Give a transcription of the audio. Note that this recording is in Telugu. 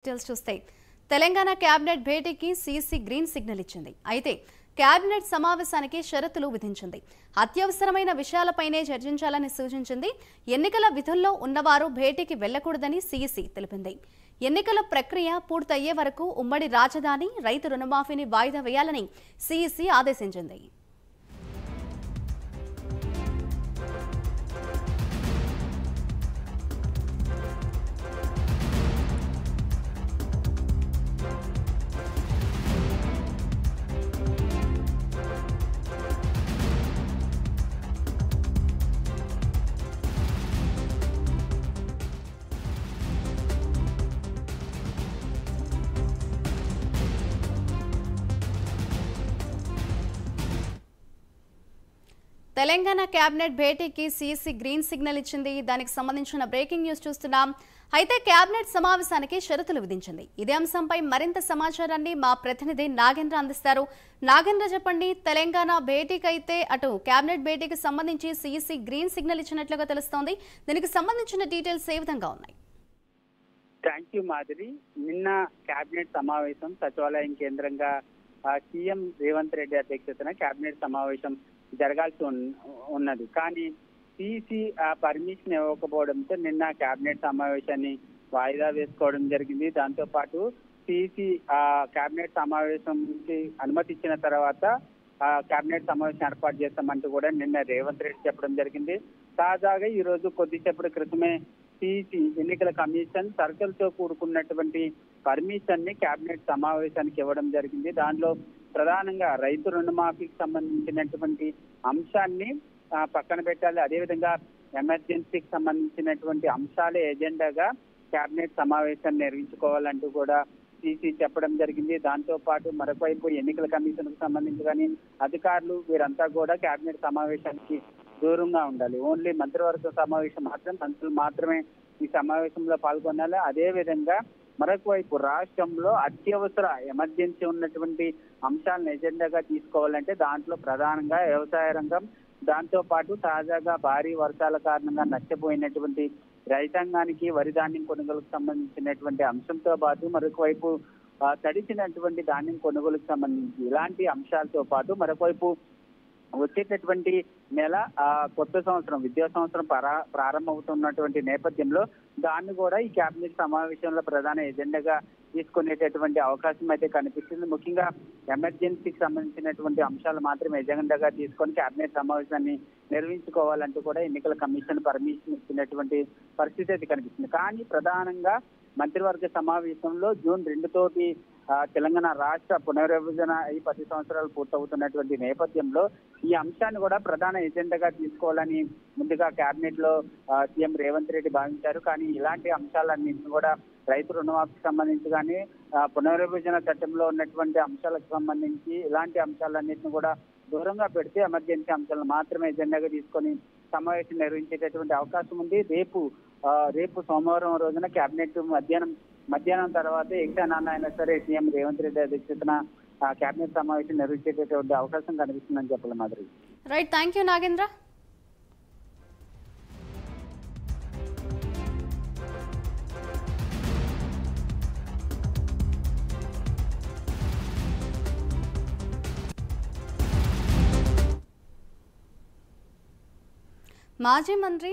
డీటెయిల్స్ చూస్తే తెలంగాణ కేబినెట్ భేటీకి సీసీ గ్రీన్ సిగ్నల్ ఇచ్చింది. అయితే కేబినెట్ సమావేశానికి షరతులు విధించింది. అత్యవసరమైన విషయాలపైనే చర్చించాలని సూచించింది. ఎన్నికల విధుల్లో ఉన్నవారు భేటీకి వెళ్లకూడదని సీసీ తెలిపింది. ఎన్నికల ప్రక్రియ పూర్తయ్యే వరకు ఉమ్మడి రాజధాని రైతు రుణమాఫీని వాయిదా వేయాలని సీసీ ఆదేశించింది. తెలంగాణ కేబినెట్ భేటీకి సీసీ గ్రీన్ సిగ్నల్ ఇచ్చింది. దానికి సంబంధించిన బ్రేకింగ్ న్యూస్ చూస్తున్నాం. అయితే కేబినెట్ సమావేశానికి షరతులు విధించింది. ఇదే అంశంపై మరింత సమాచారాన్ని మా ప్రతినిధి నాగేంద్ర అందిస్తారు. నాగేంద్ర, చెప్పండి. తెలంగాణ భేటీకి అయితే అటు కేబినెట్ భేటీకి సంబంధించి సీసీ గ్రీన్ సిగ్నల్ ఇచ్చినట్లుగా తెలుస్తోంది. దీనికి సంబంధించిన డీటెయిల్స్ ఏ విధంగా ఉన్నాయి? Thank you Madhuri. నిన్న కేబినెట్ సమావేశం సచివాలయం కేంద్రంగా సీఎం రేవంత్ రెడ్డి అధ్యక్షతన కేబినెట్ సమావేశం జరగాల్సి ఉన్నది. కానీ సీసీ పర్మిషన్ ఇవ్వకపోవడంతో నిన్న కేబినెట్ సమావేశాన్ని వాయిదా వేసుకోవడం జరిగింది. దాంతో పాటు సీసీ కేబినెట్ సమావేశంకి అనుమతి ఇచ్చిన తర్వాత కేబినెట్ సమావేశం ఏర్పాటు చేస్తామంటూ కూడా నిన్న రేవంత్ రెడ్డి చెప్పడం జరిగింది. తాజాగా ఈ రోజు కొద్దిసేపటి క్రితమే సీసీ ఎన్నికల కమిషన్ షరతులతో కూడుకున్నటువంటి పర్మిషన్ ని కేబినెట్ సమావేశానికి ఇవ్వడం జరిగింది. దానిలో ప్రధానంగా రైతు రుణమాఫీకి సంబంధించినటువంటి అంశాన్ని పక్కన పెట్టాలి. అదేవిధంగా ఎమర్జెన్సీకి సంబంధించినటువంటి అంశాలే ఎజెండాగా కేబినెట్ సమావేశాన్ని నిర్వహించుకోవాలంటూ కూడా సీసీ చెప్పడం జరిగింది. దాంతో పాటు మరొకవైపు ఎన్నికల కమిషన్ కు సంబంధించి కానీ అధికారులు వీరంతా కూడా కేబినెట్ సమావేశానికి దూరంగా ఉండాలి. ఓన్లీ మంత్రివర్గ సమావేశం మంత్రులు మాత్రమే ఈ సమావేశంలో పాల్గొనాలి. అదే విధంగా మరొక వైపు రాష్ట్రంలో అత్యవసర ఎమర్జెన్సీ ఉన్నటువంటి అంశాలను ఎజెండాగా తీసుకోవాలంటే దాంట్లో ప్రధానంగా వ్యవసాయ రంగం, దాంతో పాటు తాజాగా భారీ వర్షాల కారణంగా నష్టపోయినటువంటి రైతాంగానికి వరి ధాన్యం కొనుగోలుకు సంబంధించినటువంటి అంశంతో పాటు మరొక వైపు తడిసినటువంటి ధాన్యం కొనుగోలుకు సంబంధించి ఇలాంటి అంశాలతో పాటు మరొక వైపు వచ్చేటటువంటి నెల కొత్త సంవత్సరం విద్యా సంవత్సరం ప్రారంభమవుతున్నటువంటి నేపథ్యంలో దాన్ని కూడా ఈ కేబినెట్ సమావేశంలో ప్రధాన ఎజెండాగా తీసుకునేటటువంటి అవకాశం అయితే కనిపిస్తుంది. ముఖ్యంగా ఎమర్జెన్సీకి సంబంధించినటువంటి అంశాలు మాత్రమే ఎజెండాగా తీసుకొని కేబినెట్ సమావేశాన్ని నిర్వహించుకోవాలంటూ కూడా ఎన్నికల కమిషన్ పర్మిషన్ ఇచ్చినటువంటి పరిస్థితి అయితే కనిపిస్తుంది. కానీ ప్రధానంగా మంత్రివర్గ సమావేశంలో జూన్ 2 తోటి తెలంగాణ రాష్ట్ర పునర్విభజన 10 సంవత్సరాలు పూర్తవుతున్నటువంటి నేపథ్యంలో ఈ అంశాన్ని కూడా ప్రధాన ఎజెండాగా తీసుకోవాలని ముందుగా కేబినెట్ లో సీఎం రేవంత్ రెడ్డి భావించారు. కానీ ఇలాంటి అంశాలన్నింటినీ కూడా రైతు రుణమాఫీకి సంబంధించి కానీ పునర్విభజన చట్టంలో ఉన్నటువంటి అంశాలకు సంబంధించి ఇలాంటి అంశాలన్నింటినీ కూడా దూరంగా పెడితే ఎమర్జెన్సీ అంశాలను మాత్రమే ఎజెండాగా తీసుకొని సమావేశం నిర్వహించేటటువంటి అవకాశం ఉంది. రేపు సోమవారం రోజున కేబినెట్ మధ్యాహ్నం తర్వాత ఎగ్జామ్ అయినా సరే సీఎం రేవంత్ రెడ్డి అధ్యక్షతన కేబినెట్ సమావేశం నిర్వహించేటటువంటి అవకాశం కనిపిస్తుందని చెప్పాలి Madhuri. Right, thank you Nagendra. మాజీ మంత్రి